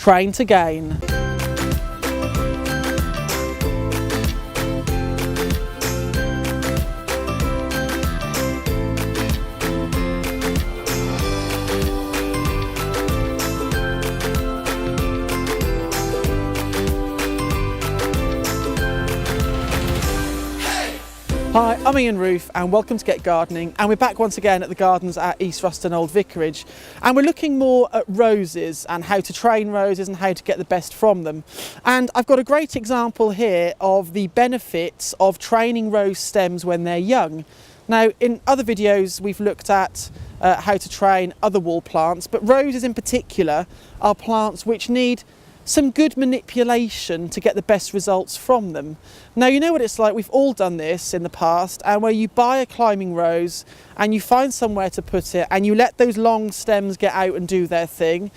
Train to gain. Hi, I'm Ian Roofe and welcome to Get Gardening, and we're back once again at the gardens at East Ruston Old Vicarage, and we're looking more at roses and how to train roses and how to get the best from them. And I've got a great example here of the benefits of training rose stems when they're young. Now, in other videos we've looked at how to train other wall plants, but roses in particular are plants which need some good manipulation to get the best results from them. Now, you know what it's like, we've all done this in the past, and where you buy a climbing rose and you find somewhere to put it and you let those long stems get out and do their thing,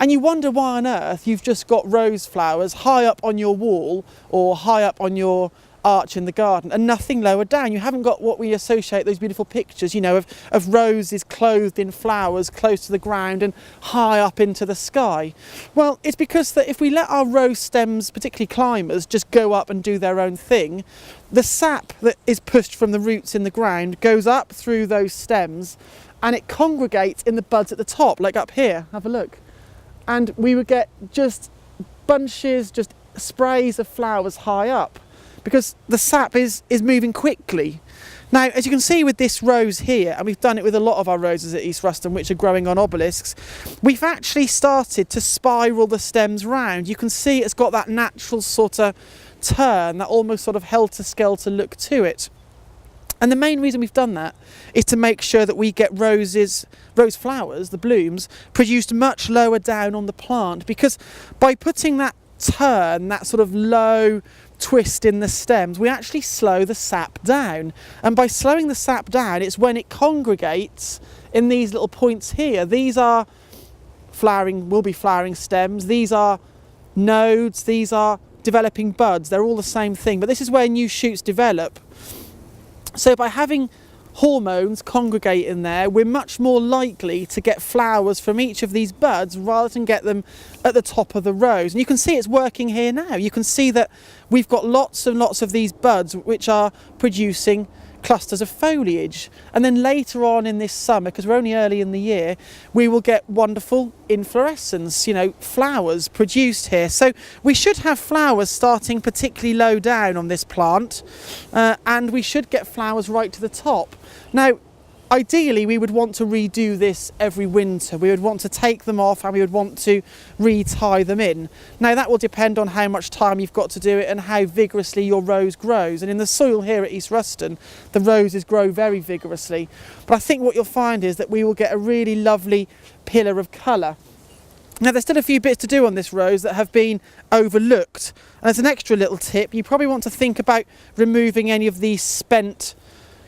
and you wonder why on earth you've just got rose flowers high up on your wall or high up on your arch in the garden and nothing lower down. You haven't got what we associate those beautiful pictures, you know, of roses clothed in flowers close to the ground and high up into the sky. Well, it's because that if we let our rose stems, particularly climbers, just go up and do their own thing, the sap that is pushed from the roots in the ground goes up through those stems and it congregates in the buds at the top, like up here. Have a look. And we would get just bunches, just sprays of flowers high up, because the sap is moving quickly. Now, as you can see with this rose here, and we've done it with a lot of our roses at East Ruston which are growing on obelisks, we've actually started to spiral the stems round. You can see it's got that natural sort of turn, that almost sort of helter-skelter look to it. And the main reason we've done that is to make sure that we get rose flowers, the blooms, produced much lower down on the plant, because by putting that turn, that sort of low twist in the stems, we actually slow the sap down. And by slowing the sap down, it's when it congregates in these little points here. These are will be flowering stems, these are nodes, these are developing buds. They're all the same thing, but this is where new shoots develop. So by having hormones congregate in there, we're much more likely to get flowers from each of these buds rather than get them at the top of the rose. And you can see it's working here now. You can see that we've got lots and lots of these buds which are producing clusters of foliage, and then later on in this summer, because we're only early in the year, we will get wonderful inflorescence, you know, flowers produced here. So we should have flowers starting particularly low down on this plant, and we should get flowers right to the top. Now, ideally we would want to redo this every winter. We would want to take them off and we would want to re-tie them in. Now, that will depend on how much time you've got to do it and how vigorously your rose grows. And in the soil here at East Ruston, the roses grow very vigorously. But I think what you'll find is that we will get a really lovely pillar of colour. Now, there's still a few bits to do on this rose that have been overlooked. And as an extra little tip, you probably want to think about removing any of these spent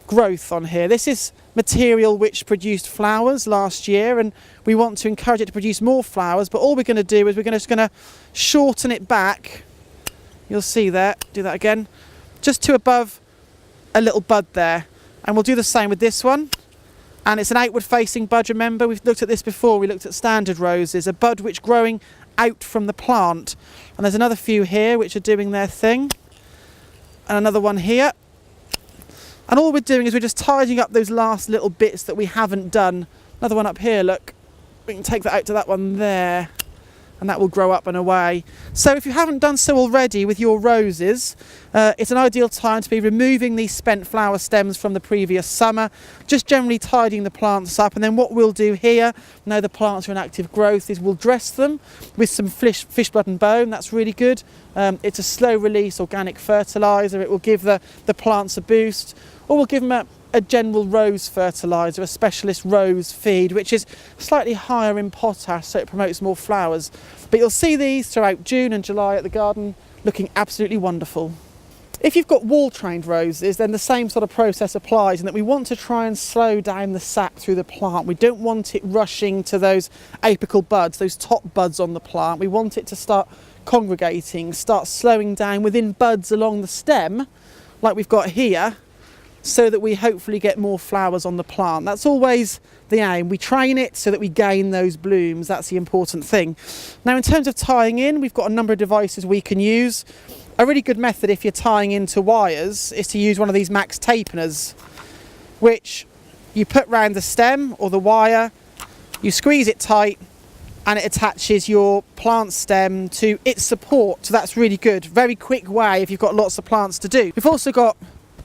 growth on here. This is material which produced flowers last year, and we want to encourage it to produce more flowers, but all we're going to do is we're just going to shorten it back. You'll see there, do that again, just to above a little bud there, and we'll do the same with this one. And it's an outward facing bud. Remember, we've looked at this before. We looked at standard roses, a bud which growing out from the plant, and there's another few here which are doing their thing, and another one here. And all we're doing is we're just tidying up those last little bits that we haven't done. Another one up here, look. We can take that out to that one there, and that will grow up and away. So if you haven't done so already with your roses, it's an ideal time to be removing these spent flower stems from the previous summer, just generally tidying the plants up. And then what we'll do here, now the plants are in active growth, is we'll dress them with some fish blood and bone. That's really good. It's a slow release organic fertiliser. It will give the plants a boost. Or we'll give them a general rose fertiliser, a specialist rose feed, which is slightly higher in potash, so it promotes more flowers. But you'll see these throughout June and July at the garden, looking absolutely wonderful. If you've got wall-trained roses, then the same sort of process applies, in that we want to try and slow down the sap through the plant. We don't want it rushing to those apical buds, those top buds on the plant. We want it to start congregating, start slowing down within buds along the stem, like we've got here, so that we hopefully get more flowers on the plant. That's always the aim. We train it so that we gain those blooms. That's the important thing. Now, in terms of tying in, we've got a number of devices we can use. A really good method if you're tying into wires is to use one of these max tapeners, which you put round the stem or the wire, you squeeze it tight, and it attaches your plant stem to its support. So that's really good. Very quick way if you've got lots of plants to do. We've also got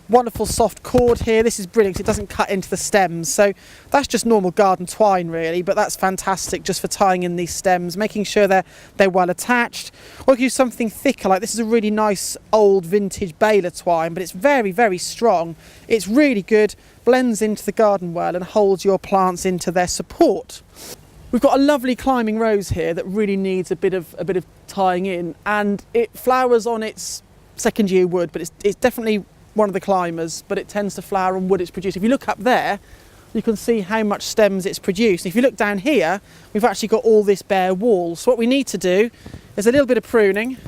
wonderful soft cord here. This is brilliant because it doesn't cut into the stems. So that's just normal garden twine really, but that's fantastic just for tying in these stems, making sure they're well attached. Or you can use something thicker, like this is a really nice old vintage baler twine, but it's very, very strong. It's really good, blends into the garden well and holds your plants into their support. We've got a lovely climbing rose here that really needs a bit of tying in, and it flowers on its second year wood, but it's definitely one of the climbers, but it tends to flower on wood it's produced. If you look up there, you can see how much stems it's produced. If you look down here, we've actually got all this bare wall. So what we need to do is a little bit of pruning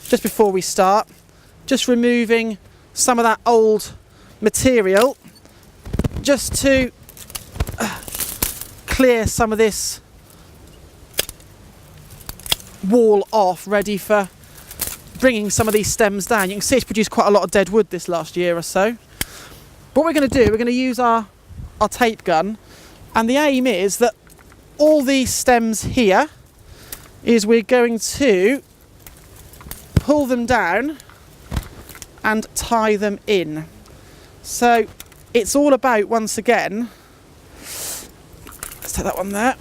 just before we start, just removing some of that old material just to clear some of this wall off, ready for bringing some of these stems down. You can see it's produced quite a lot of dead wood this last year or so. What we're going to do, we're going to use our tape gun, and the aim is that all these stems here is we're going to pull them down and tie them in. So it's all about, once again, let's take that one there.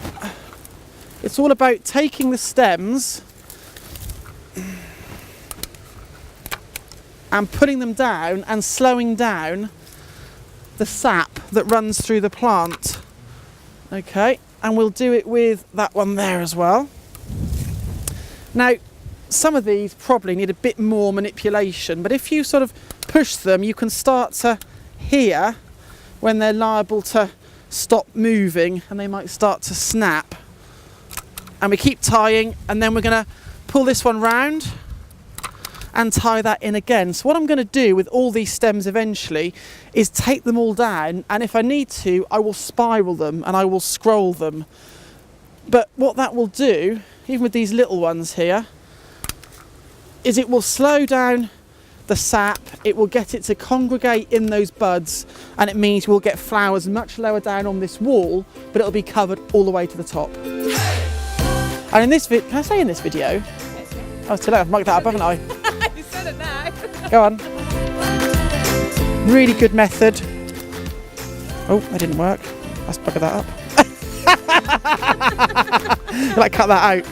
It's all about taking the stems and putting them down and slowing down the sap that runs through the plant. Okay, and we'll do it with that one there as well. Now, some of these probably need a bit more manipulation, but if you sort of push them, you can start to hear when they're liable to stop moving and they might start to snap. And we keep tying, and then we're going to pull this one round and tie that in again. So what I'm going to do with all these stems eventually is take them all down, and if I need to, I will spiral them and I will scroll them. But what that will do, even with these little ones here, is it will slow down the sap, it will get it to congregate in those buds, and it means we'll get flowers much lower down on this wall, but it'll be covered all the way to the top. And in this can I say in this video? Oh, it's too late, I've mucked that up, haven't I? You said it now. Go on. Really good method. Oh, that didn't work. Let's bugger that up. Like, cut that out.